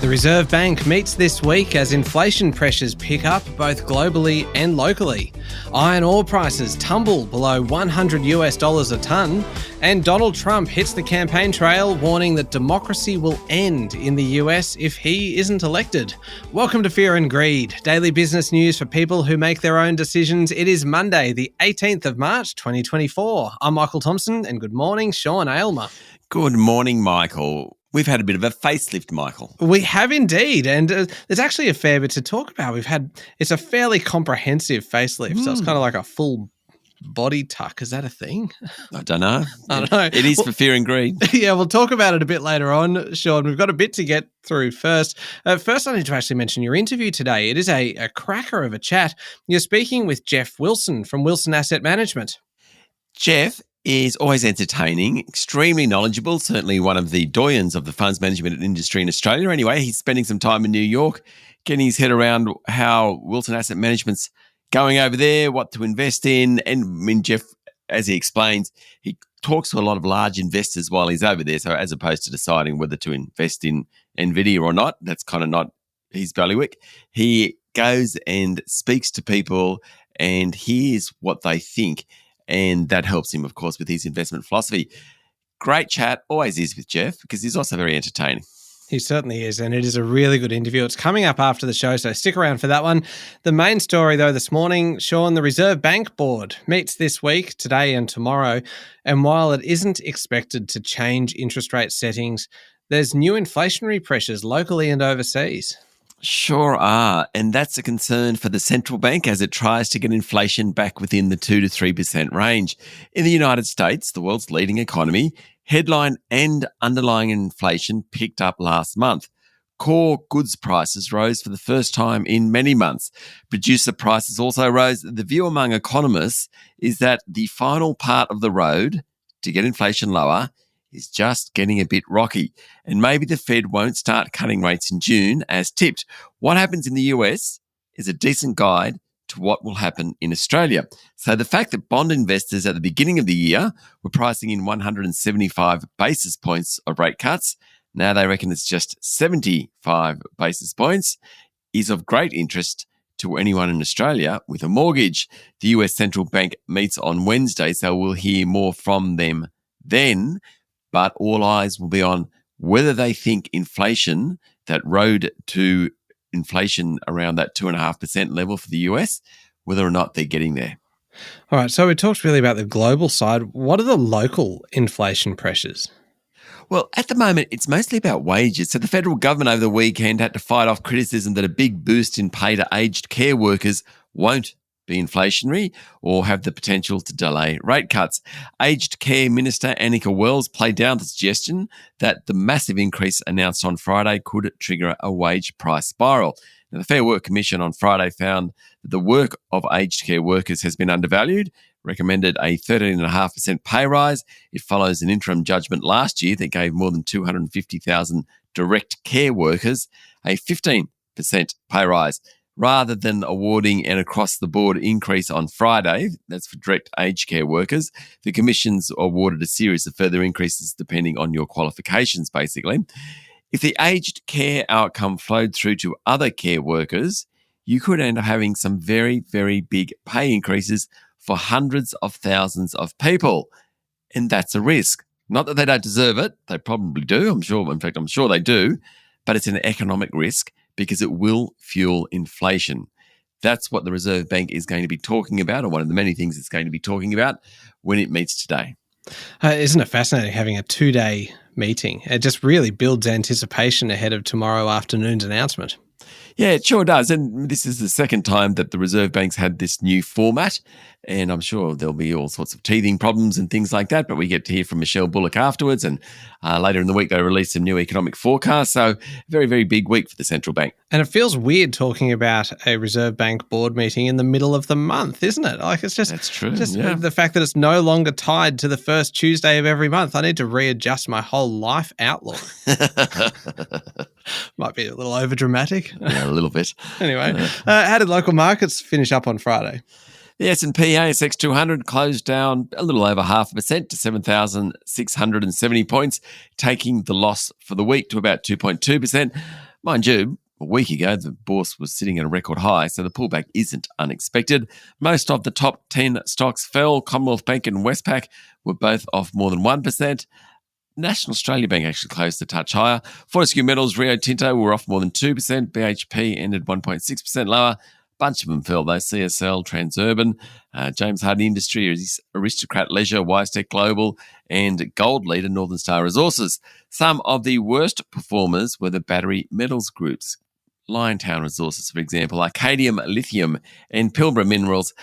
The Reserve Bank meets this week as inflation pressures pick up both globally and locally. Iron ore prices tumble below $100 a tonne, and Donald Trump hits the campaign trail warning that democracy will end in the US if he isn't elected. Welcome to Fear and Greed, daily business news for people who make their own decisions. It is Monday, the 18th of March, 2024. I'm Michael Thompson, and good morning, Sean Aylmer. Good morning, Michael. We've had a bit of a facelift, Michael. We have indeed, and there's actually a fair bit to talk about. It's a fairly comprehensive facelift, so it's kind of like a full body tuck. Is that a thing? I don't know. I don't know. It is for Fear and Greed. Yeah, we'll talk about it a bit later on, Sean. We've got a bit to get through first. First, I need to actually mention your interview today. It is a cracker of a chat. You're speaking with Jeff Wilson from Wilson Asset Management. Jeff is always entertaining, extremely knowledgeable, certainly one of the doyens of the funds management industry in Australia. Anyway, he's spending some time in New York, getting his head around how Wilson Asset Management's going over there, what to invest in. And I mean, Jeff, as he explains, he talks to a lot of large investors while he's over there. So as opposed to deciding whether to invest in NVIDIA or not, that's kind of not his bailiwick. He goes and speaks to people and hears what they think. And that helps him, of course, with his investment philosophy. Great chat, always is with Jeff, because he's also very entertaining. He certainly is, and it is a really good interview. It's coming up after the show, so stick around for that one. The main story, though, this morning, Sean, the Reserve Bank Board meets this week, today and tomorrow, and while it isn't expected to change interest rate settings, there's new inflationary pressures locally and overseas. Sure are, and that's a concern for the central bank as it tries to get inflation back within the 2 to 3% range. In the United States, the world's leading economy, headline and underlying inflation picked up last month. Core goods prices rose for the first time in many months. Producer prices also rose. The view among economists is that the final part of the road to get inflation lower is just getting a bit rocky. And maybe the Fed won't start cutting rates in June as tipped. What happens in the US is a decent guide to what will happen in Australia. So the fact that bond investors at the beginning of the year were pricing in 175 basis points of rate cuts, now they reckon it's just 75 basis points, is of great interest to anyone in Australia with a mortgage. The US Central Bank meets on Wednesday, so we'll hear more from them then. But all eyes will be on whether they think inflation, that road to inflation around that 2.5% level for the US, whether or not they're getting there. All right, so we talked really about the global side. What are the local inflation pressures? Well, at the moment, it's mostly about wages. So the federal government over the weekend had to fight off criticism that a big boost in pay to aged care workers won't be inflationary or have the potential to delay rate cuts. Aged Care Minister Annika Wells played down the suggestion that the massive increase announced on Friday could trigger a wage price spiral. Now, the Fair Work Commission on Friday found that the work of aged care workers has been undervalued, recommended a 13.5% pay rise. It follows an interim judgment last year that gave more than 250,000 direct care workers a 15% pay rise. Rather than awarding an across-the-board increase on Friday, that's for direct aged care workers, the Commission's awarded a series of further increases depending on your qualifications, basically. If the aged care outcome flowed through to other care workers, you could end up having some very, very big pay increases for hundreds of thousands of people. And that's a risk. Not that they don't deserve it. They probably do. I'm sure they do. But it's an economic risk, because it will fuel inflation. That's what the Reserve Bank is going to be talking about, or one of the many things it's going to be talking about when it meets today. Isn't it fascinating having a 2-day meeting? It just really builds anticipation ahead of tomorrow afternoon's announcement. Yeah, it sure does. And this is the second time that the Reserve Bank's had this new format. And I'm sure there'll be all sorts of teething problems and things like that. But we get to hear from Michelle Bullock afterwards. And later in the week, they release some new economic forecasts. So very, very big week for the central bank. And it feels weird talking about a Reserve Bank board meeting in the middle of the month, isn't it? Like, it's just, that's true. The fact that it's no longer tied to the first Tuesday of every month. I need to readjust my whole life outlook. Might be a little overdramatic. Yeah, a little bit. Anyway, how did local markets finish up on Friday? The S&P ASX 200 closed down a little over 0.5% to 7,670 points, taking the loss for the week to about 2.2%. Mind you, a week ago, the bourse was sitting at a record high, so the pullback isn't unexpected. Most of the top 10 stocks fell. Commonwealth Bank and Westpac were both off more than 1%. National Australia Bank actually closed a touch higher. Fortescue Metals, Rio Tinto were off more than 2%. BHP ended 1.6% lower. Bunch of them fell though. CSL, Transurban, James Hardie Industries, Aristocrat Leisure, WiseTech Global, and gold leader Northern Star Resources. Some of the worst performers were the battery metals groups. Liontown Resources, for example, Arcadium Lithium, and Pilbara Minerals.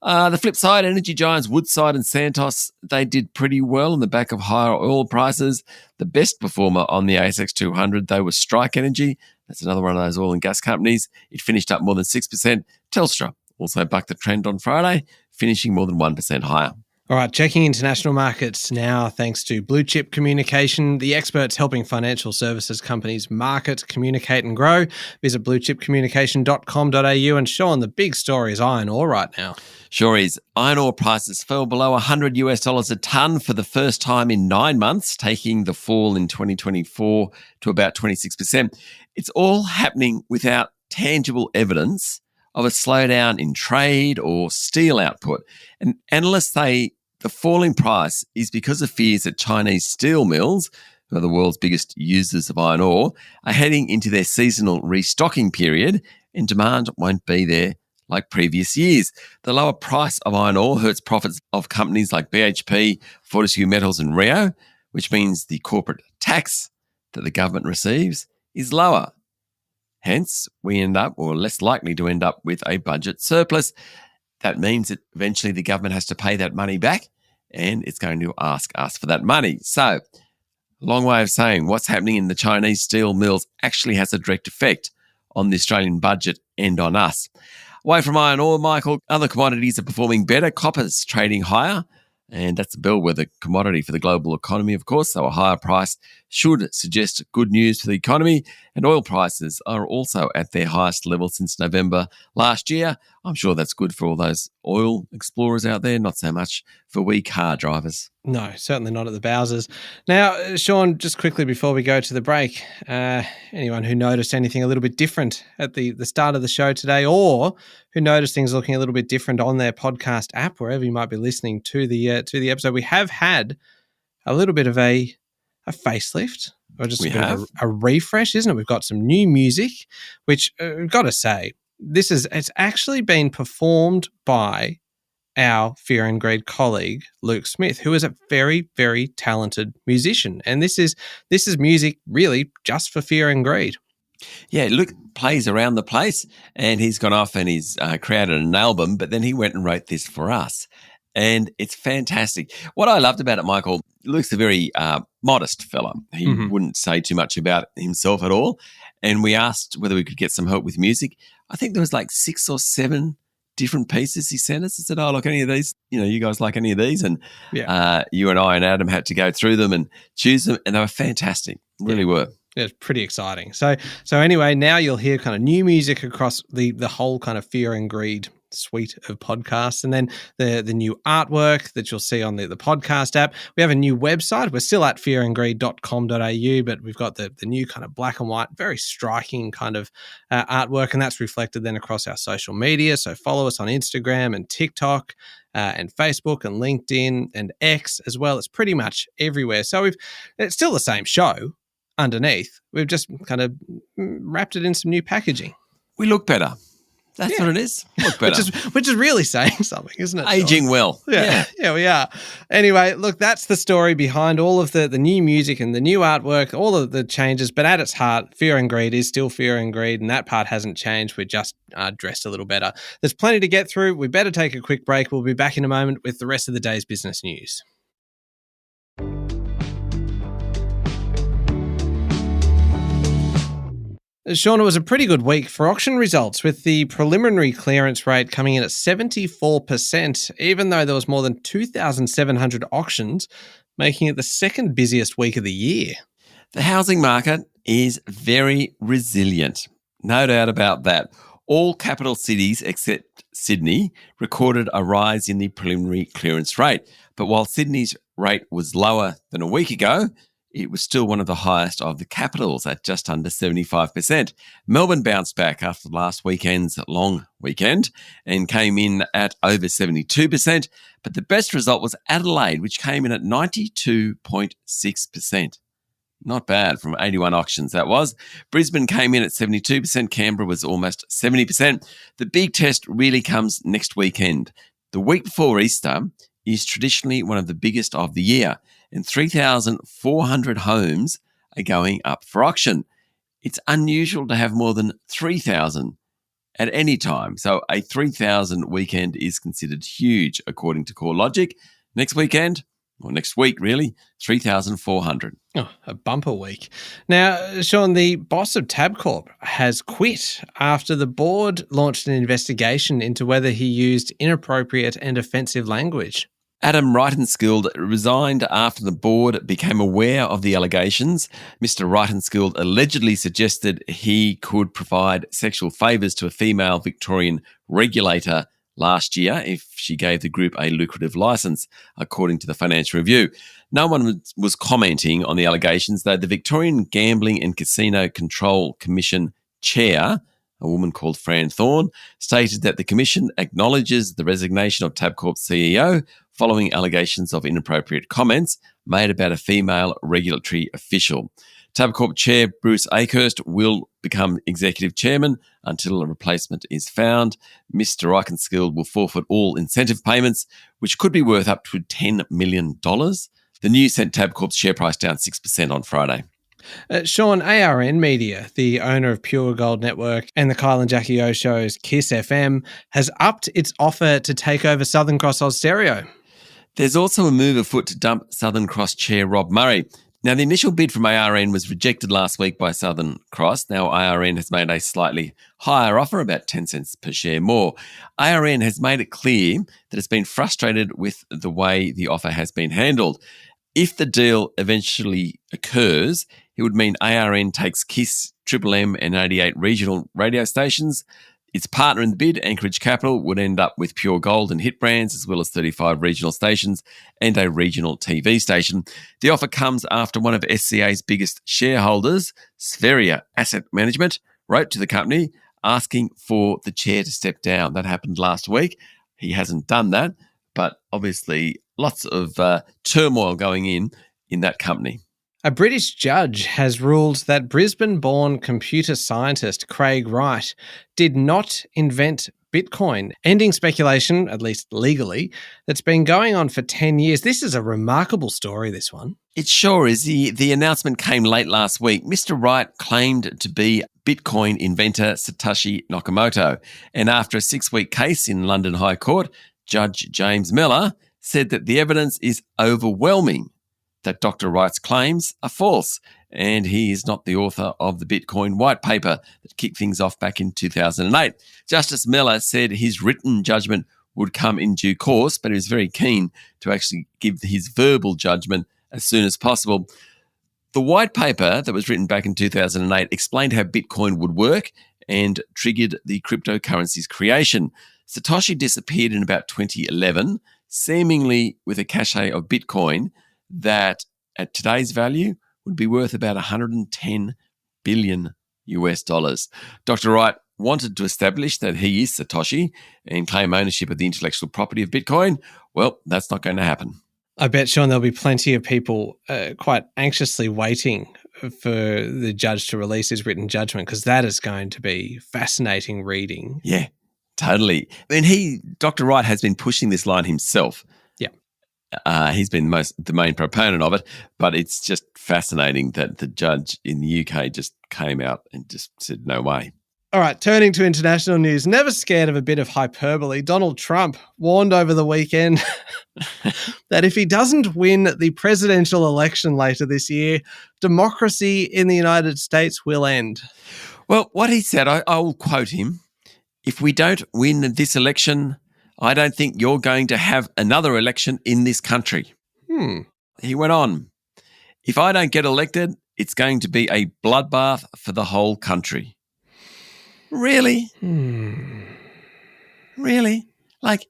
The flip side, energy giants Woodside and Santos, they did pretty well on the back of higher oil prices. The best performer on the ASX 200, though, was Strike Energy. That's another one of those oil and gas companies. It finished up more than 6%. Telstra also bucked the trend on Friday, finishing more than 1% higher. All right, checking international markets now thanks to Blue Chip Communication, the experts helping financial services companies market, communicate and grow. Visit bluechipcommunication.com.au, and Sean, the big story is iron ore right now. Sure is. Iron ore prices fell below $100 a tonne for the first time in 9 months, taking the fall in 2024 to about 26%. It's all happening without tangible evidence of a slowdown in trade or steel output. And analysts say the falling price is because of fears that Chinese steel mills, who are the world's biggest users of iron ore, are heading into their seasonal restocking period, and demand won't be there like previous years. The lower price of iron ore hurts profits of companies like BHP, Fortescue Metals and Rio, which means the corporate tax that the government receives is lower. Hence, we end up, or less likely to end up, with a budget surplus. That means that eventually the government has to pay that money back, and it's going to ask us for that money. So, long way of saying what's happening in the Chinese steel mills actually has a direct effect on the Australian budget and on us. Away from iron ore, Michael, other commodities are performing better. Copper's trading higher, and that's a bellwether commodity for the global economy, of course, so a higher price should suggest good news for the economy. And oil prices are also at their highest level since November last year. I'm sure that's good for all those oil explorers out there, not so much for we car drivers. No, certainly not at the Bowsers. Now, Sean, just quickly before we go to the break, anyone who noticed anything a little bit different at the start of the show today, or who noticed things looking a little bit different on their podcast app, wherever you might be listening to the episode, we have had a little bit of a facelift, or just a bit of a refresh, isn't it? We've got some new music, which we've got to say, it's actually been performed by our Fear and Greed colleague, Luke Smith, who is a very, very talented musician. And this is music really just for Fear and Greed. Yeah, Luke plays around the place, and he's gone off and he's created an album, but then he went and wrote this for us. And it's fantastic. What I loved about it, Michael, Luke's a very modest fella. He wouldn't say too much about himself at all. And we asked whether we could get some help with music. I think there was like 6 or 7 different pieces he sent us. He said, oh, look, any of these, you guys like any of these? And you and I and Adam had to go through them and choose them, and they were fantastic, really were. It's pretty exciting. So anyway, now you'll hear kind of new music across the whole kind of Fear and Greed suite of podcasts, and then the new artwork that you'll see on the podcast app. We have a new website. We're still at fearandgreed.com.au, but we've got the new kind of black and white, very striking kind of artwork, and that's reflected then across our social media. So follow us on Instagram and TikTok and Facebook and LinkedIn and X as well. It's pretty much everywhere. So it's still the same show underneath. We've just kind of wrapped it in some new packaging. We look better. That's what it is. Look better. Which is really saying something, isn't it? Aging Sean? well. Yeah, we are. Anyway, look, that's the story behind all of the new music and the new artwork, all of the changes. But at its heart, Fear and Greed is still Fear and Greed, and that part hasn't changed. We're just dressed a little better. There's plenty to get through. We better take a quick break. We'll be back in a moment with the rest of the day's business news. Sean, it was a pretty good week for auction results, with the preliminary clearance rate coming in at 74%, even though there was more than 2,700 auctions, making it the second busiest week of the year. The housing market is very resilient, no doubt about that. All capital cities except Sydney recorded a rise in the preliminary clearance rate. But while Sydney's rate was lower than a week ago, it was still one of the highest of the capitals at just under 75%. Melbourne bounced back after last weekend's long weekend and came in at over 72%, but the best result was Adelaide, which came in at 92.6%. Not bad from 81 auctions, that was. Brisbane came in at 72%. Canberra was almost 70%. The big test really comes next weekend. The week before Easter is traditionally one of the biggest of the year, and 3,400 homes are going up for auction. It's unusual to have more than 3,000 at any time, so a 3,000 weekend is considered huge, according to CoreLogic. Next weekend, or next week really, 3,400. Oh, a bumper week. Now, Sean, the boss of Tabcorp has quit after the board launched an investigation into whether he used inappropriate and offensive language. Adam Wrightenskilled resigned after the board became aware of the allegations. Mr. Wrightenskilled allegedly suggested he could provide sexual favours to a female Victorian regulator last year if she gave the group a lucrative licence, according to the Financial Review. No one was commenting on the allegations, though the Victorian Gambling and Casino Control Commission chair, a woman called Fran Thorne, stated that the commission acknowledges the resignation of Tabcorp's CEO following allegations of inappropriate comments made about a female regulatory official. Tabcorp chair Bruce Akehurst will become executive chairman until a replacement is found. Mr. Wrightenskilled will forfeit all incentive payments, which could be worth up to $10 million. The news sent Tabcorp's share price down 6% on Friday. Sean, ARN Media, the owner of Pure Gold Network and the Kyle and Jackie O shows Kiss FM, has upped its offer to take over Southern Cross Oz Stereo. There's also a move afoot to dump Southern Cross chair Rob Murray. Now, the initial bid from ARN was rejected last week by Southern Cross. Now, ARN has made a slightly higher offer, about 10 cents per share more. ARN has made it clear that it's been frustrated with the way the offer has been handled. If the deal eventually occurs, it would mean ARN takes KISS, Triple M and 88 regional radio stations. Its partner in the bid, Anchorage Capital, would end up with Pure Gold and Hit Brands, as well as 35 regional stations and a regional TV station. The offer comes after one of SCA's biggest shareholders, Spheria Asset Management, wrote to the company asking for the chair to step down. That happened last week. He hasn't done that, but obviously lots of turmoil going in that company. A British judge has ruled that Brisbane-born computer scientist Craig Wright did not invent Bitcoin, ending speculation, at least legally, that's been going on for 10 years. This is a remarkable story, this one. It sure is. The announcement came late last week. Mr. Wright claimed to be Bitcoin inventor Satoshi Nakamoto, and after a 6-week case in London High Court, Judge James Miller said that the evidence is overwhelming that Dr. Wright's claims are false, and he is not the author of the Bitcoin white paper that kicked things off back in 2008. Justice Miller said his written judgment would come in due course, but he was very keen to actually give his verbal judgment as soon as possible. The white paper that was written back in 2008 explained how Bitcoin would work and triggered the cryptocurrency's creation. Satoshi disappeared in about 2011, seemingly with a cache of Bitcoin that at today's value would be worth about $110 billion US. Dr. Wright wanted to establish that he is Satoshi and claim ownership of the intellectual property of Bitcoin. Well, that's not going to happen. I bet, Sean, there'll be plenty of people quite anxiously waiting for the judge to release his written judgment, because that is going to be fascinating reading. Yeah, totally. And Dr. Wright has been pushing this line himself. He's been the main proponent of it, but it's just fascinating that the judge in the UK just came out and just said, no way. All right, turning to international news, never scared of a bit of hyperbole, Donald Trump warned over the weekend that if he doesn't win the presidential election later this year, democracy in the United States will end. Well, what he said, I will quote him, "If we don't win this election, I don't think you're going to have another election in this country." He went on, "If I don't get elected, it's going to be a bloodbath for the whole country." Really? Really? Like,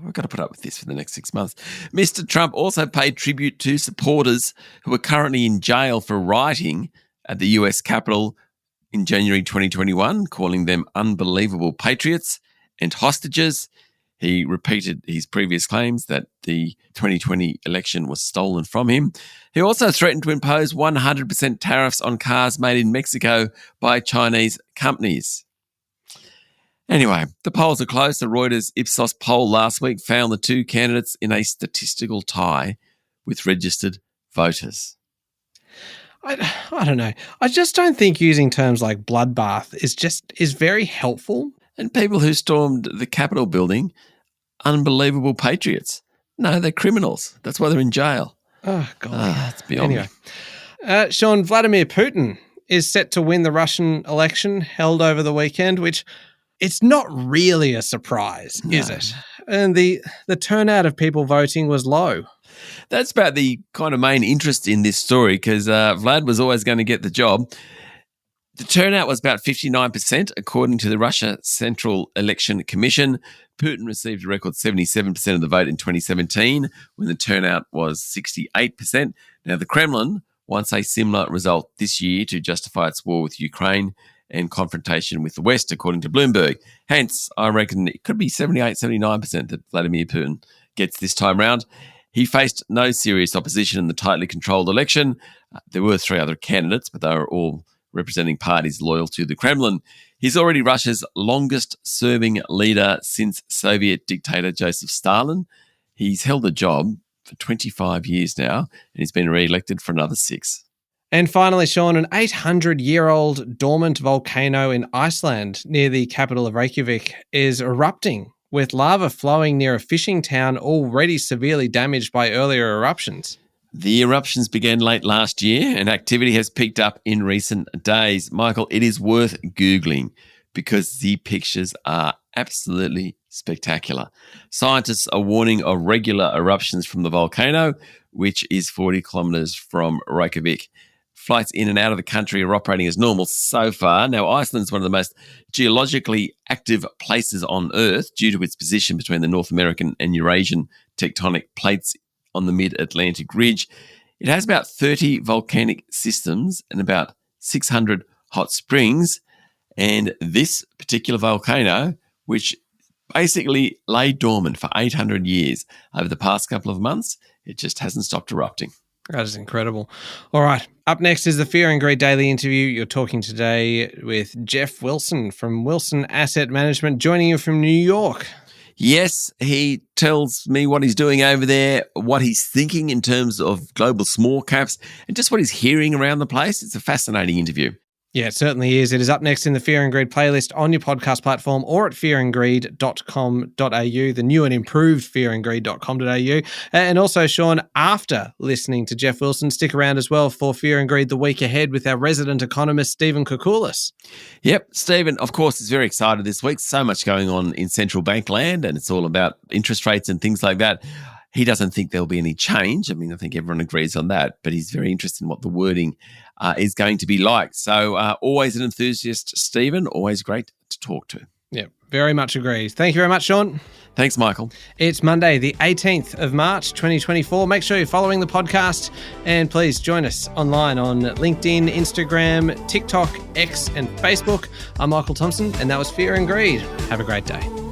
I've got to put up with this for the next 6 months. Mr. Trump also paid tribute to supporters who are currently in jail for rioting at the US Capitol in January 2021, calling them unbelievable patriots and hostages. He repeated his previous claims that the 2020 election was stolen from him. He also threatened to impose 100% tariffs on cars made in Mexico by Chinese companies. Anyway, the polls are close. The Reuters Ipsos poll last week found the two candidates in a statistical tie with registered voters. I don't know. I just don't think using terms like bloodbath is very helpful. And people who stormed the Capitol building, unbelievable patriots. No, they're criminals. That's why they're in jail. Oh, God. It's beyond me. Sean, Vladimir Putin is set to win the Russian election held over the weekend, which it's not really a surprise, is it? And the turnout of people voting was low. That's about the kind of main interest in this story because Vlad was always going to get the job. The turnout was about 59%, according to the Russia Central Election Commission. Putin received a record 77% of the vote in 2017, when the turnout was 68%. Now, the Kremlin wants a similar result this year to justify its war with Ukraine and confrontation with the West, according to Bloomberg. Hence, I reckon it could be 78, 79% that Vladimir Putin gets this time round. He faced no serious opposition in the tightly controlled election. There were three other candidates, but they were all representing parties loyal to the Kremlin. He's already Russia's longest-serving leader since Soviet dictator Joseph Stalin. He's held the job for 25 years now, and he's been re-elected for another 6. And finally, Sean, an 800-year-old dormant volcano in Iceland near the capital of Reykjavik is erupting, with lava flowing near a fishing town already severely damaged by earlier eruptions. The eruptions began late last year and activity has picked up in recent days. Michael, it is worth Googling because the pictures are absolutely spectacular. Scientists are warning of regular eruptions from the volcano, which is 40 kilometres from Reykjavik. Flights in and out of the country are operating as normal so far. Now, Iceland is one of the most geologically active places on Earth due to its position between the North American and Eurasian tectonic plates on the mid-Atlantic ridge. It has about 30 volcanic systems and about 600 hot springs. And this particular volcano, which basically lay dormant for 800 years over the past couple of months, it just hasn't stopped erupting. That is incredible. All right. Up next is the Fear and Greed Daily Interview. You're talking today with Jeff Wilson from Wilson Asset Management, joining you from New York. Yes, he tells me what he's doing over there, what he's thinking in terms of global small caps, and just what he's hearing around the place. It's a fascinating interview. Yeah, it certainly is. It is up next in the Fear and Greed playlist on your podcast platform or at fearandgreed.com.au, the new and improved fearandgreed.com.au. And also, Sean, after listening to Jeff Wilson, stick around as well for Fear and Greed the week ahead with our resident economist, Stephen Koukoulas. Yep, Stephen, of course, is very excited this week. So much going on in central bank land, and it's all about interest rates and things like that. He doesn't think there'll be any change. I mean, I think everyone agrees on that, but he's very interested in what the wording is going to be like. So always an enthusiast, Stephen. Always great to talk to. Yeah, very much agreed. Thank you very much, Sean. Thanks, Michael. It's Monday, the 18th of March, 2024. Make sure you're following the podcast and please join us online on LinkedIn, Instagram, TikTok, X and Facebook. I'm Michael Thompson and that was Fear and Greed. Have a great day.